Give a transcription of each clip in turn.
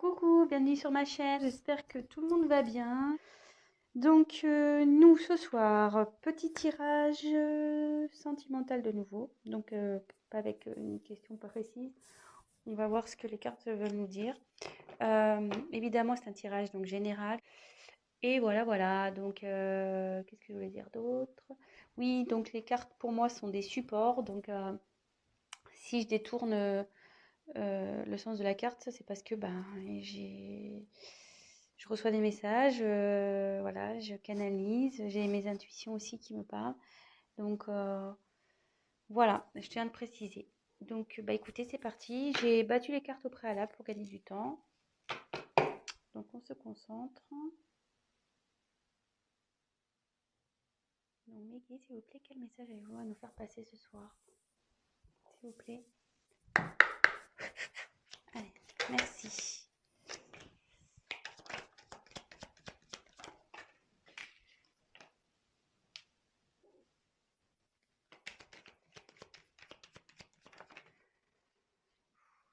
Coucou, bienvenue sur ma chaîne, j'espère que tout le monde va bien. Donc nous ce soir, petit tirage sentimental de nouveau, donc pas avec une question pas précise. On va voir ce que les cartes veulent nous dire. Évidemment c'est un tirage donc général. Et voilà, donc qu'est-ce que je voulais dire d'autre? Oui, donc les cartes pour moi sont des supports, donc si je détourne le sens de la carte, c'est parce que ben, je reçois des messages, voilà, je canalise, j'ai mes intuitions aussi qui me parlent. Donc voilà, je tiens à le préciser. Donc bah écoutez, c'est parti. J'ai battu les cartes au préalable pour gagner du temps. Donc on se concentre. Donc Meggy, s'il vous plaît, quel message avez-vous à nous faire passer ce soir? S'il vous plaît. Allez, merci.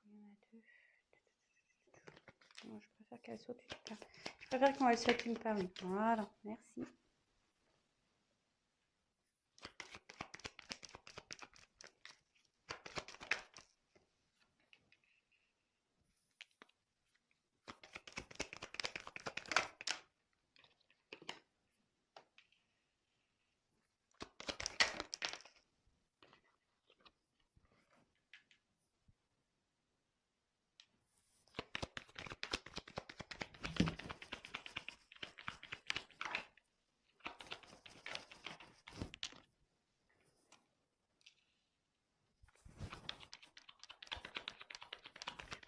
Il y en a deux. Non, je préfère qu'elle soit une part. Je préfère quand elle soit une part. Voilà, merci.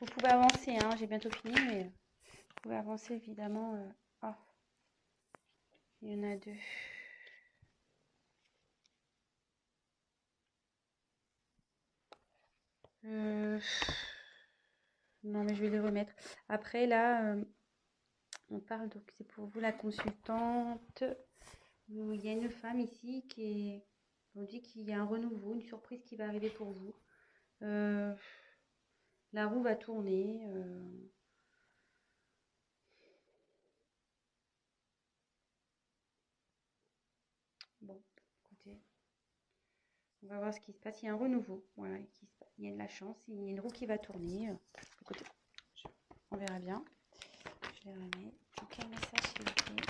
Vous pouvez avancer, hein, j'ai bientôt fini, mais vous pouvez avancer évidemment. Oh, il y en a deux. Euh, Non, mais je vais les remettre. Après, là, on parle, donc c'est pour vous la consultante. Il y a une femme ici on dit qu'il y a un renouveau, une surprise qui va arriver pour vous. Euh, la roue va tourner. Bon, écoutez, on va voir ce qui se passe. Il y a un renouveau, voilà, il y a de la chance, il y a une roue qui va tourner. Écoutez, on verra bien. Je les remets. Donc, quel message s'il vous plaît?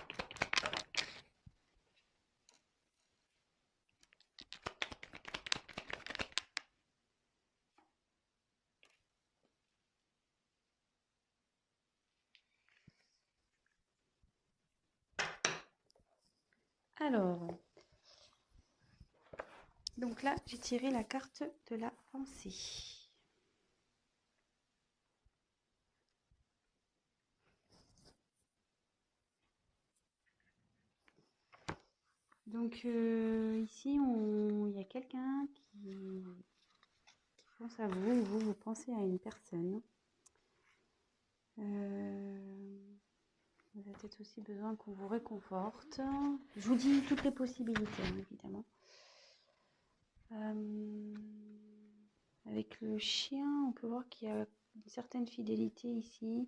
Alors, donc là, j'ai tiré la carte de la pensée. Donc ici, il y a quelqu'un qui pense à vous, ou vous pensez à une personne. Vous avez peut-être aussi besoin qu'on vous réconforte. Je vous dis toutes les possibilités, hein, évidemment. Avec le chien, on peut voir qu'il y a une certaine fidélité ici.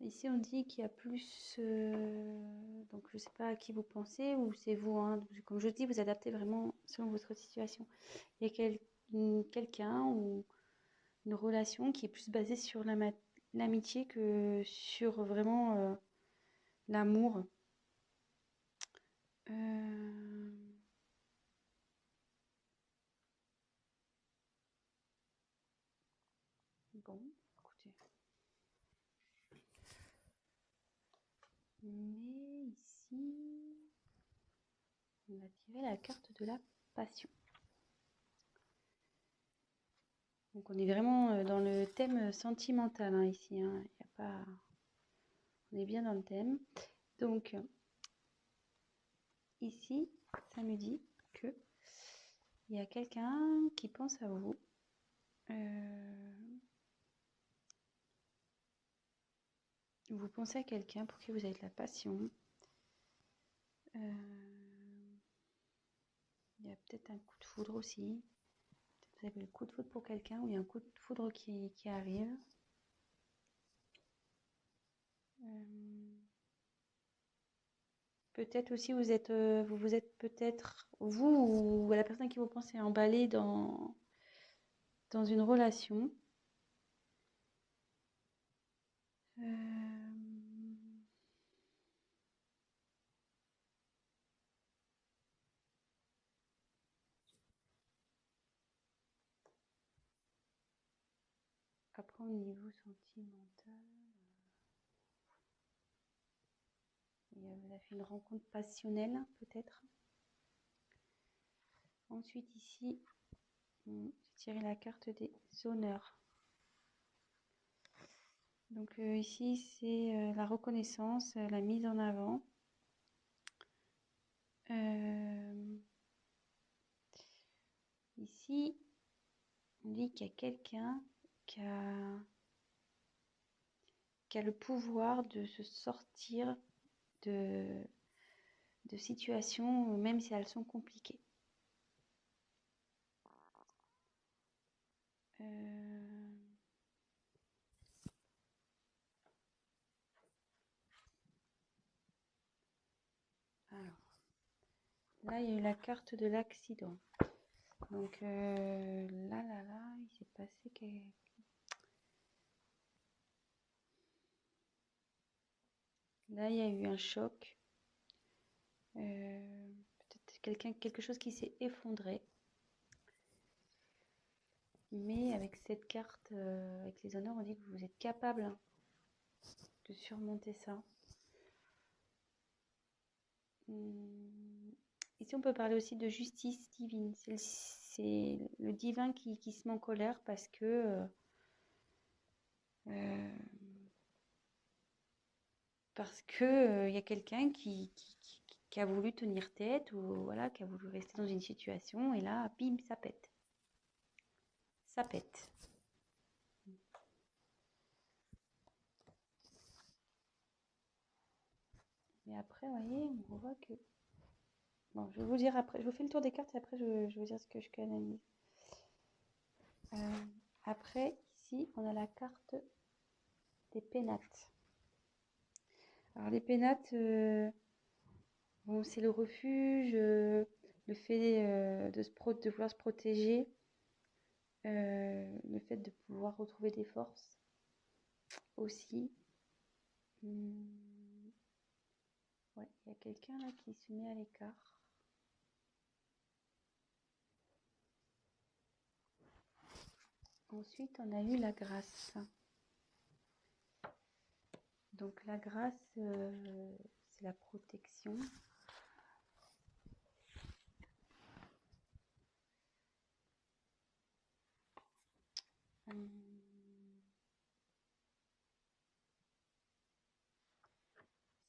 Ici, on dit qu'il y a plus... donc, je ne sais pas à qui vous pensez, ou c'est vous. Hein, comme je dis, vous adaptez vraiment selon votre situation. Il y a quelqu'un ou une relation qui est plus basée sur l'amitié que sur vraiment l'amour. Bon, écoutez. Mais ici, on va tirer la carte de la passion. Donc on est vraiment dans le thème sentimental hein, ici. Hein. Y a pas... On est bien dans le thème. Donc ici, ça me dit que il y a quelqu'un qui pense à vous. Vous pensez à quelqu'un pour qui vous avez de la passion. peut-être un coup de foudre aussi. Peut-être vous avez le coup de foudre pour quelqu'un ou il y a un coup de foudre qui arrive. Peut-être aussi vous êtes peut-être, vous ou la personne qui vous pensez emballé dans une relation. Après, au niveau sentimental, vous avez fait une rencontre passionnelle, peut-être. Ensuite, ici, j'ai tiré la carte des honneurs. Donc ici, c'est la reconnaissance, la mise en avant. Ici, on dit qu'il y a quelqu'un qui a le pouvoir de se sortir de situations, même si elles sont compliquées. Alors, là, il y a eu la carte de l'accident. Donc là, il s'est passé Là, il y a eu un choc. Peut-être quelque chose qui s'est effondré. Mais avec cette carte, avec les honneurs, on dit que vous êtes capable de surmonter ça. Ici, on peut parler aussi de justice divine. C'est le divin qui se met en colère parce que il y a quelqu'un qui a voulu tenir tête ou voilà, qui a voulu rester dans une situation et là, bim, ça pète. Ça pète. Mais après, vous voyez, on voit que... Bon, je vais vous dire après. Je vous fais le tour des cartes et après, je vais vous dire ce que je canalise. Après, ici, on a la carte des pénates. Alors, les pénates, bon, c'est le refuge, le fait de vouloir se protéger, le fait de pouvoir retrouver des forces aussi. Ouais, il y a quelqu'un là qui se met à l'écart. Ensuite, on a eu la grâce. Donc la grâce, c'est la protection.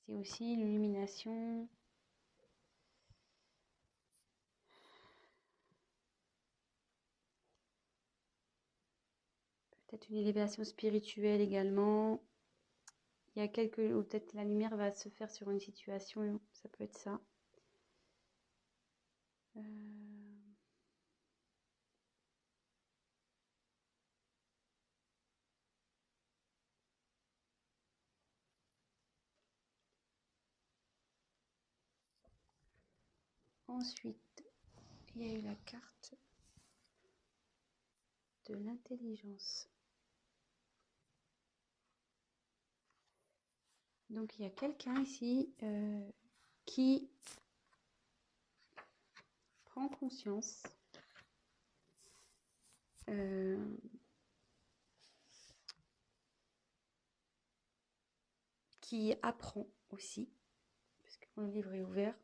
C'est aussi l'illumination. Peut-être une élévation spirituelle également. Il y a ou peut-être la lumière va se faire sur une situation, ça peut être ça. Ensuite, il y a eu la carte de l'intelligence. Donc il y a quelqu'un ici qui prend conscience qui apprend aussi, parce que mon livre est ouvert.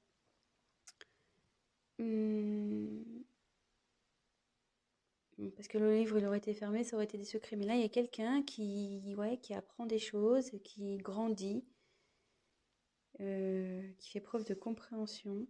Parce que le livre, il aurait été fermé, ça aurait été des secrets. Mais là, il y a quelqu'un qui apprend des choses, qui grandit, qui fait preuve de compréhension.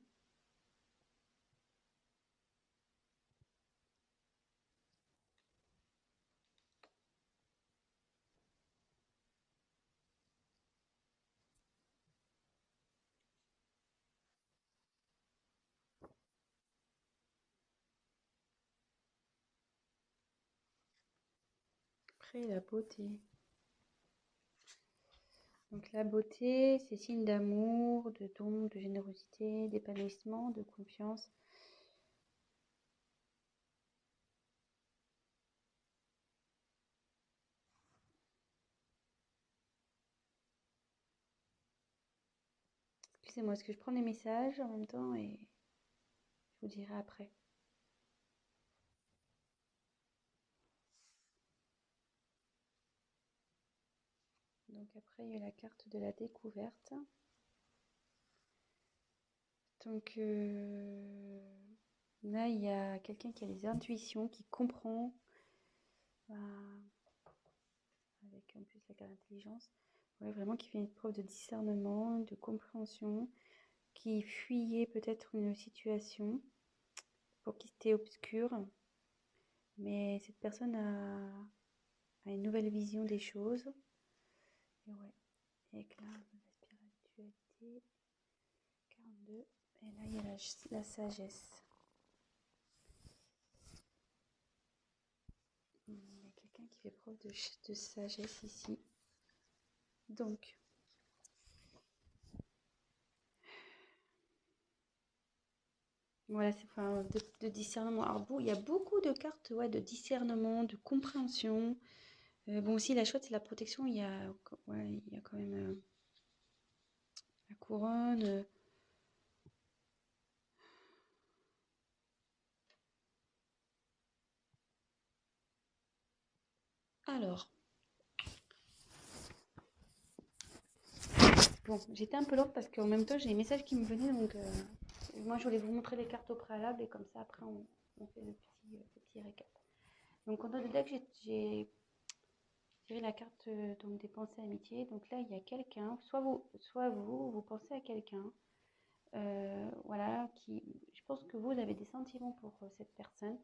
Après, la beauté. Donc la beauté, c'est signe d'amour, de don, de générosité, d'épanouissement, de confiance. Excusez-moi, est-ce que je prends les messages en même temps et je vous dirai après. Donc après, il y a la carte de la découverte. Donc là, il y a quelqu'un qui a des intuitions, qui comprend, avec en plus la carte d'intelligence, ouais, vraiment qui fait une preuve de discernement, de compréhension, qui fuyait peut-être une situation pour qui c'était obscur, mais cette personne a une nouvelle vision des choses. Et ouais, éclat de la spiritualité, 42, et là il y a la sagesse. Il y a quelqu'un qui fait preuve de sagesse ici. Donc, voilà, c'est enfin, de discernement. Alors, il y a beaucoup de cartes, ouais, de discernement, de compréhension. Bon, aussi, la chouette, c'est la protection. Ouais, il y a quand même la couronne. Alors, bon, j'étais un peu lente parce qu'en même temps, j'ai les messages qui me venaient. Donc, moi, je voulais vous montrer les cartes au préalable et comme ça, après, on fait le petit récap. Donc, en de deck, j'ai tiré la carte donc, des pensées amitié. Donc là, il y a quelqu'un, vous pensez à quelqu'un. Voilà, je pense que vous avez des sentiments pour cette personne,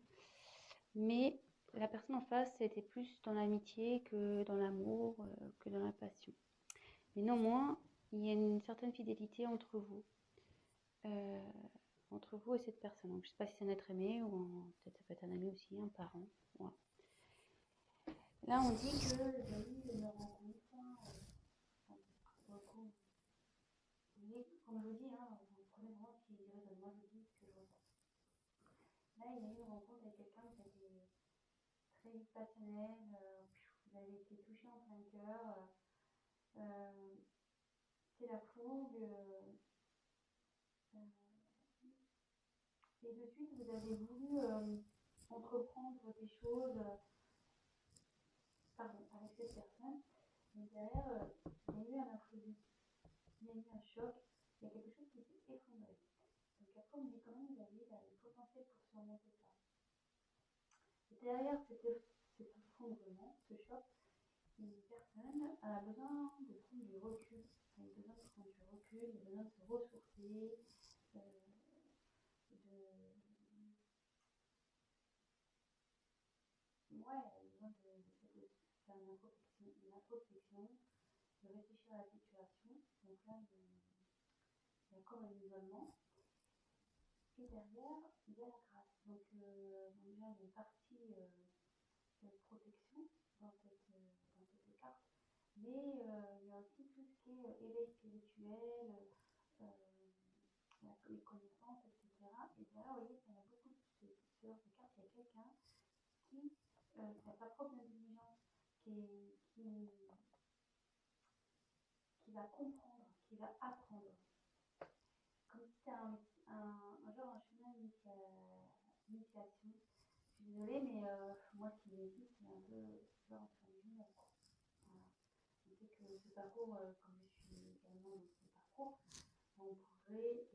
mais la personne en face était plus dans l'amitié que dans l'amour, que dans la passion. Mais néanmoins, il y a une certaine fidélité entre vous et cette personne. Donc, je ne sais pas si c'est un être aimé ou peut-être ça peut être un ami aussi, un parent. Voilà. Là, on dit que il y a eu une rencontre. Mais comme je vous dis, hein, vous prenez vraiment ce qui résonne. Moi, je dis ce que je ressens. Là, il y a eu une rencontre avec quelqu'un qui a été très passionnel, vous avez été touché en plein cœur. C'est la fougue. Et de suite, vous avez voulu entreprendre des choses avec cette personne. Mais derrière, il y a eu un imprévu, il y a eu un choc, il y a quelque chose qui s'est effondré. Donc après, on me dit quand même, vous avez le potentiel pour surmonter ça. Et derrière cet effondrement, ce choc, une personne a besoin de prendre du recul. Elle a besoin de prendre du recul, elle a besoin de se ressourcer, de ouais, elle a besoin de faire une introspection, de réfléchir à la situation. Donc là, il y a comme un isolement. Et derrière, il y a la grâce. Donc déjà, il y a une partie de protection dans cette carte. Mais il y a aussi tout ce qui est éveil spirituel, les connaissances, etc. Et derrière, vous voyez, il y a beaucoup de ce genre de cartes. Il y a quelqu'un qui a sa propre intelligence, qui va comprendre, qui va apprendre. Comme si c'était un genre un chemin d'initiation. Je suis désolée, mais moi, ce qui m'existe, c'est un peu genre un chemin. Voilà. Je sais que ce parcours, comme je suis également dans ce parcours, on pourrait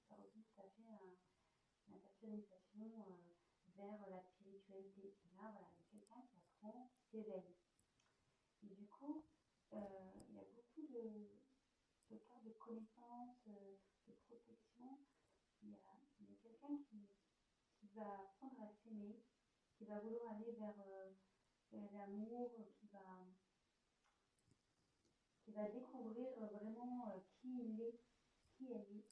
faire aussi tout à fait une personnalisation vers la spiritualité. Et là, voilà, il y a quelqu'un qui apprend, qui s'éveille. Et du coup, il y a beaucoup de cartes de connaissance, de protection. Il y a quelqu'un qui va apprendre à s'aimer, qui va vouloir aller vers l'amour, qui va découvrir vraiment qui il est, qui elle est.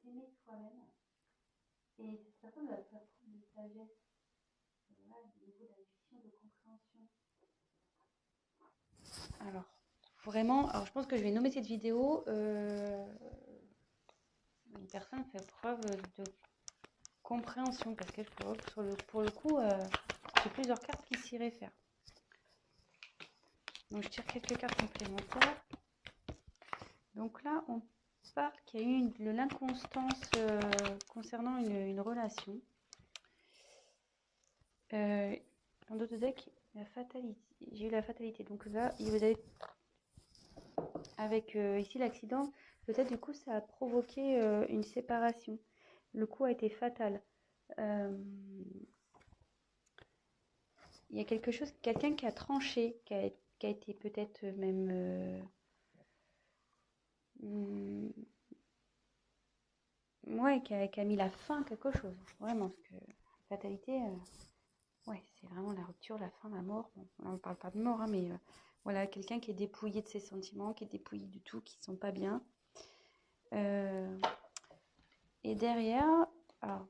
S'aimer soi-même. Et cette personne va faire preuve de sagesse, voilà, au niveau de la question de compréhension. Alors, vraiment, alors je pense que je vais nommer cette vidéo une personne fait preuve de compréhension, parce que pour le coup, j'ai plusieurs cartes qui s'y réfèrent. Donc je tire quelques cartes complémentaires. Donc là, on parle qu'il y a eu de l'inconstance concernant une relation. En d'autres decks, la fatalité. J'ai eu la fatalité. Donc là, vous avez avec ici l'accident, peut-être du coup ça a provoqué une séparation. Le coup a été fatal. Il y a quelque chose, quelqu'un qui a tranché, qui a été peut-être même ouais, qui a mis la fin à quelque chose. Vraiment, parce que la fatalité, ouais, c'est vraiment la rupture, la fin, la mort. Bon, on ne parle pas de mort, hein, mais voilà, quelqu'un qui est dépouillé de ses sentiments, qui est dépouillé du tout, qui ne sont pas bien. Et derrière, alors,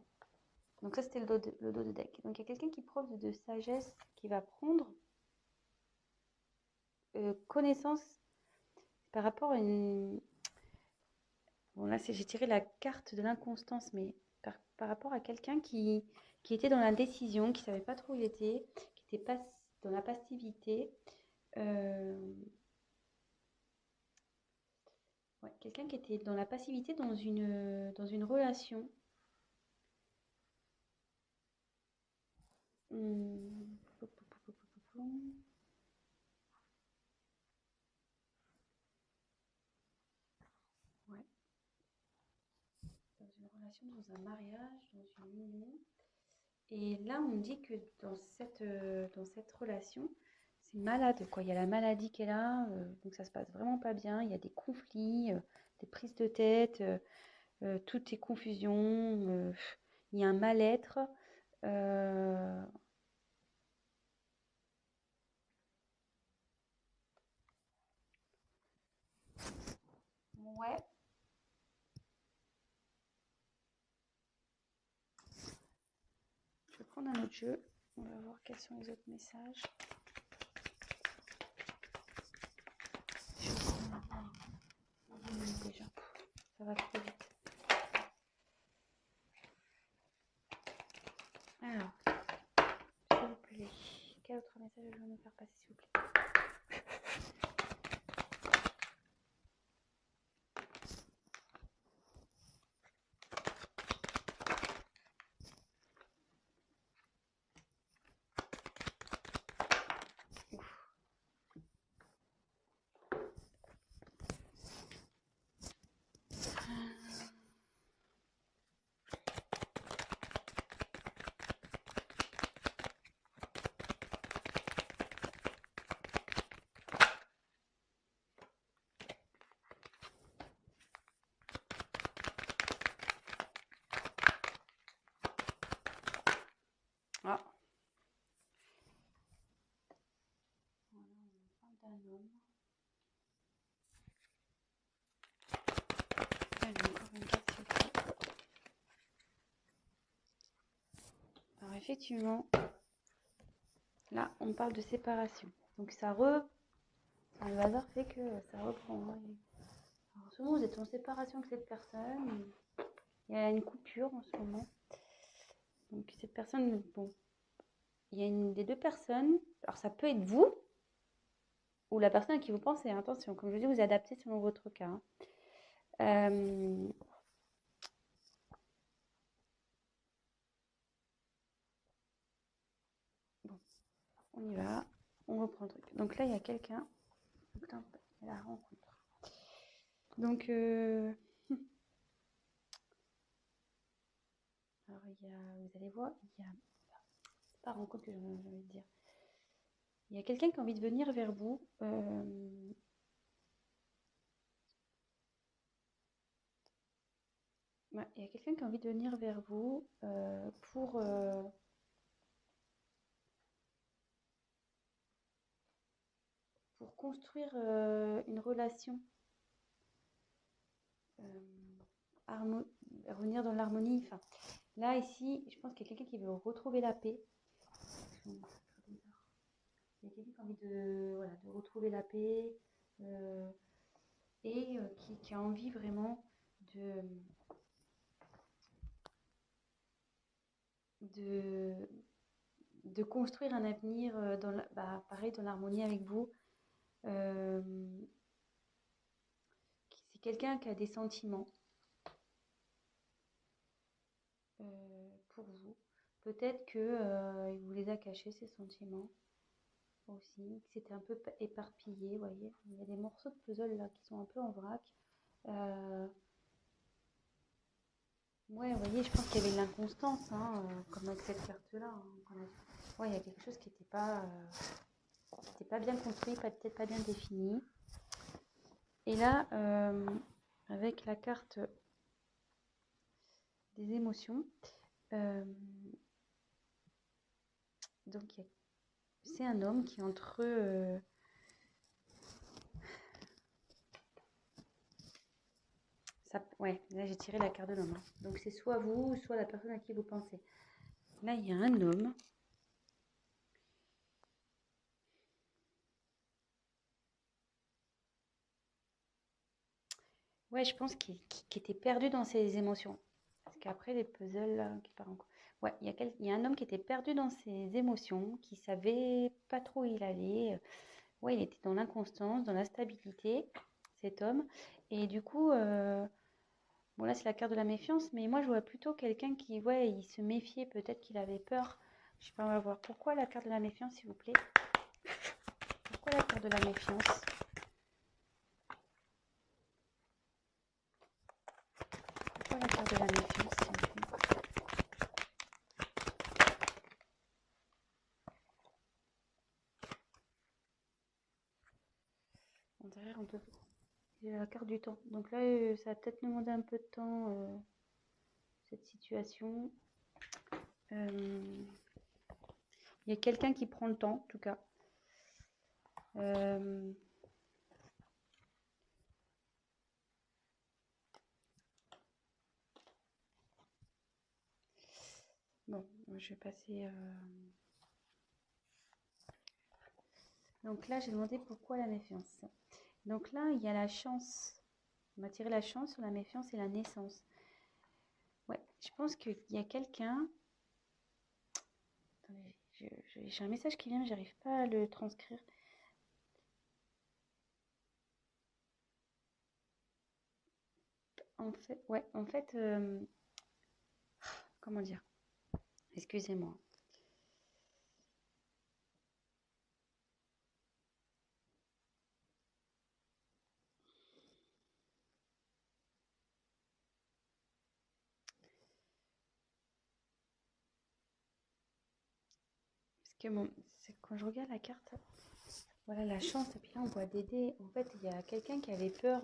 donc ça c'était le dos de deck. Donc il y a quelqu'un qui preuve de sagesse, qui va prendre connaissance par rapport à une... Bon là j'ai tiré la carte de l'inconstance, mais par rapport à quelqu'un qui était dans la décision, qui ne savait pas trop où il était, qui était dans la passivité. Ouais, quelqu'un qui était dans la passivité dans une relation. Ouais. Dans une relation, dans un mariage, dans une union. Et là, on me dit que dans cette relation, c'est malade, quoi. Il y a la maladie qui est là, donc ça se passe vraiment pas bien. Il y a des conflits, des prises de tête, tout est confusion. Il y a un mal-être. Ouais. Je vais prendre un autre jeu. On va voir quels sont les autres messages. Déjà, ça va trop vite. Alors, s'il vous plaît, quel autre message je vais me faire passer, s'il vous plaît? Ah. Voilà, on parle d'un homme. Allez, encore une carte, s'il vous plaît. Alors effectivement, là, on parle de séparation. Donc le hasard fait que ça reprend. Alors, souvent, vous êtes en séparation avec cette personne. Il y a une coupure en ce moment. Donc cette personne, bon, il y a une des deux personnes. Alors ça peut être vous ou la personne à qui vous pensez. Attention, comme je vous dis, vous adaptez selon votre cas. Bon, on y va. On reprend le truc. Donc là, il y a quelqu'un. Putain, il y a la rencontre. Donc, alors vous allez voir, c'est pas rencontre que j'ai envie de dire. Il y a quelqu'un qui a envie de venir vers vous. Ouais, il y a quelqu'un qui a envie de venir vers vous pour construire une relation. Revenir dans l'harmonie. Enfin, Là, ici, je pense qu'il y a quelqu'un qui veut retrouver la paix. Il y a quelqu'un qui a envie de, voilà, de retrouver la paix et qui a envie vraiment de, de, de construire un avenir pareil, dans l'harmonie avec vous. Euh, c'est quelqu'un qui a des sentiments pour vous. Peut-être que il vous les a cachés, ces sentiments aussi, que c'était un peu éparpillé, vous voyez. Il y a des morceaux de puzzle là qui sont un peu en vrac. Euh, ouais, vous voyez, je pense qu'il y avait de l'inconstance, hein, comme avec cette carte-là. Hein, ouais, il y a quelque chose qui n'était pas bien construit, peut-être pas bien défini. Et là, avec la carte des émotions, euh, donc c'est un homme qui est entre ouais, là j'ai tiré la carte de l'homme. Hein. Donc c'est soit vous, soit la personne à qui vous pensez. Là, il y a un homme. Ouais, je pense qu'il était perdu dans ses émotions. Parce qu'après, les puzzles là, qui partent en ouais, il y a un homme qui était perdu dans ses émotions, qui savait pas trop où il allait. Ouais, il était dans l'inconstance, dans la stabilité, cet homme. Et du coup, bon là c'est la carte de la méfiance, mais moi je vois plutôt quelqu'un qui, ouais, il se méfiait, peut-être qu'il avait peur. Je sais pas, on va voir. Pourquoi la carte de la méfiance, s'il vous plaît? Pourquoi la carte de la méfiance? Pourquoi la carte de la méfiance, s'il vous plaît? Derrière, on peut... Il y a la carte du temps. Donc là, ça va peut-être demander un peu de temps, cette situation. Il y a quelqu'un qui prend le temps, en tout cas. Bon, je vais passer... Donc là, j'ai demandé pourquoi la méfiance. Donc là, il y a la chance. On m'a tiré la chance sur la méfiance et la naissance. Ouais, je pense qu'il y a quelqu'un... Attendez, j'ai un message qui vient, mais j'arrive pas à le transcrire. En fait, comment dire? Excusez-moi. Parce que quand je regarde la carte, voilà la chance, et puis là on voit des dés. En fait, il y a quelqu'un qui avait peur,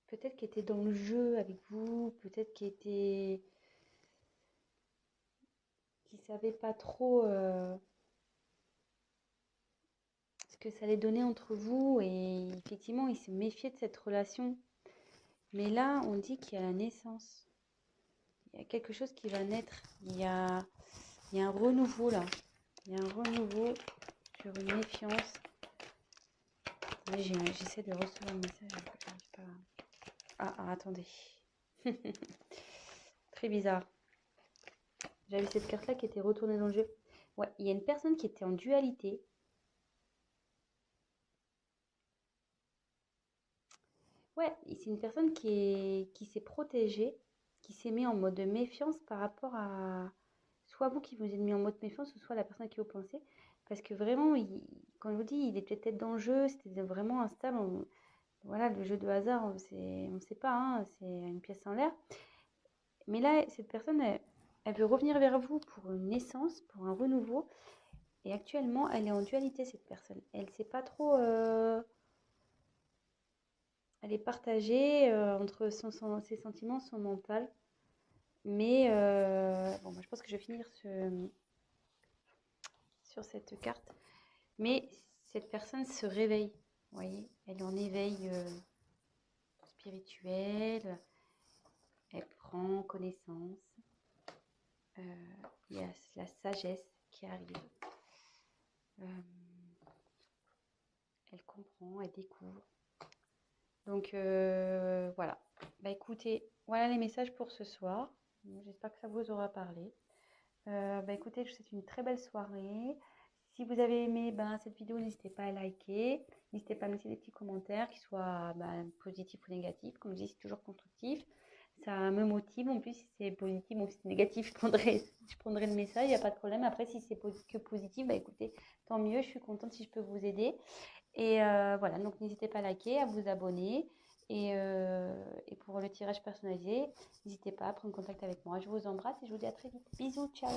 peut-être qui était dans le jeu avec vous, peut-être qui savait pas trop ce que ça allait donner entre vous, et effectivement il se méfiait de cette relation. Mais là, on dit qu'il y a la naissance. Il y a quelque chose qui va naître. Il y a un renouveau là. Il y a un renouveau sur une méfiance. J'essaie de recevoir un message. J'arrive pas. Attendez. Très bizarre. J'avais cette carte-là qui était retournée dans le jeu. Ouais, il y a une personne qui était en dualité. Ouais, c'est une personne qui s'est protégée, qui s'est mis en mode de méfiance par rapport à soit vous qui vous êtes mis en mode méfiance, ou soit la personne à qui vous pensez. Parce que vraiment, quand je vous dis, il était peut-être dans le jeu, c'était vraiment instable. Voilà, le jeu de hasard, on ne sait pas, hein, c'est une pièce en l'air. Mais là, cette personne, elle veut revenir vers vous pour une naissance, pour un renouveau. Et actuellement, elle est en dualité, cette personne. Elle ne sait pas trop... elle est partagée entre ses sentiments, son mental. Mais bon, moi, je pense que je vais finir sur cette carte. Mais cette personne se réveille, vous voyez. Elle est en éveil spirituel. Elle prend connaissance. Il y a la sagesse qui arrive. Elle comprend, elle découvre. Donc voilà. Bah écoutez, voilà les messages pour ce soir. J'espère que ça vous aura parlé. Bah écoutez, je vous souhaite une très belle soirée. Si vous avez aimé cette vidéo, n'hésitez pas à liker. N'hésitez pas à mettre des petits commentaires, qu'ils soient positifs ou négatifs. Comme je dis, c'est toujours constructif. Ça me motive. En plus, si c'est positif ou si c'est négatif, je prendrai le message, il n'y a pas de problème. Après, si c'est que positif, bah écoutez, tant mieux. Je suis contente si je peux vous aider. Et voilà, donc n'hésitez pas à liker, à vous abonner. Et pour le tirage personnalisé, n'hésitez pas à prendre contact avec moi. Je vous embrasse et je vous dis à très vite. Bisous, ciao!